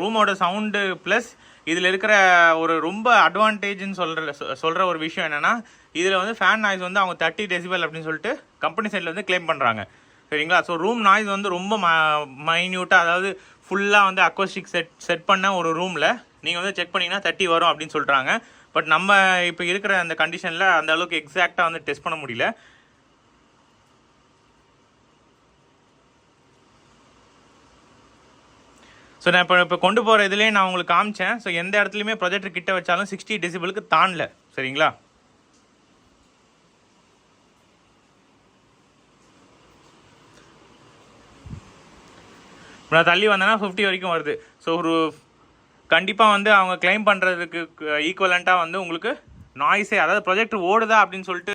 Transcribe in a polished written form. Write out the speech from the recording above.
ரூமோட sound plus இதில் இருக்கிற ஒரு ரொம்ப அட்வான்டேஜ்னு சொல்கிற ஒரு விஷயம் என்னென்னா, இதில் வந்து ஃபேன் நாய்ஸ் வந்து அவங்க 30 டெசிபல் அப்படின்னு சொல்லிட்டு கம்பெனி சைடில் வந்து கிளைம் பண்ணுறாங்க. சரிங்களா? ஸோ ரூம் நாய்ஸ் வந்து ரொம்ப மைன்யூட்டாக, அதாவது ஃபுல்லாக வந்து அக்கோஸ்டிக் செட் பண்ண ஒரு ரூமில் நீங்கள் வந்து செக் பண்ணிங்கன்னா 30 வரும் அப்படின்னு சொல்கிறாங்க. பட் நம்ம இப்போ இருக்கிற அந்த கண்டிஷனில் அந்த அளவுக்கு எக்ஸாக்டாக வந்து டெஸ்ட் பண்ண முடியல. ஸோ நான் இப்போ கொண்டு போகிற இதுலேயே நான் உங்களுக்கு காமிச்சேன். ஸோ எந்த இடத்துலையுமே ப்ரொஜெக்டர் கிட்ட வச்சாலும் 60 டெசிபலுக்கு தாண்டல. சரிங்களா? நான் தள்ளி வந்தேன்னா 50 வரைக்கும் வருது. ஸோ ஒரு கண்டிப்பாக வந்து அவங்க கிளைம் பண்ணுறதுக்கு ஈக்குவலண்ட்டாக வந்து உங்களுக்கு நாய்ஸே, அதாவது ப்ரொஜெக்டர் ஓடுதா அப்படின்னு சொல்லிட்டு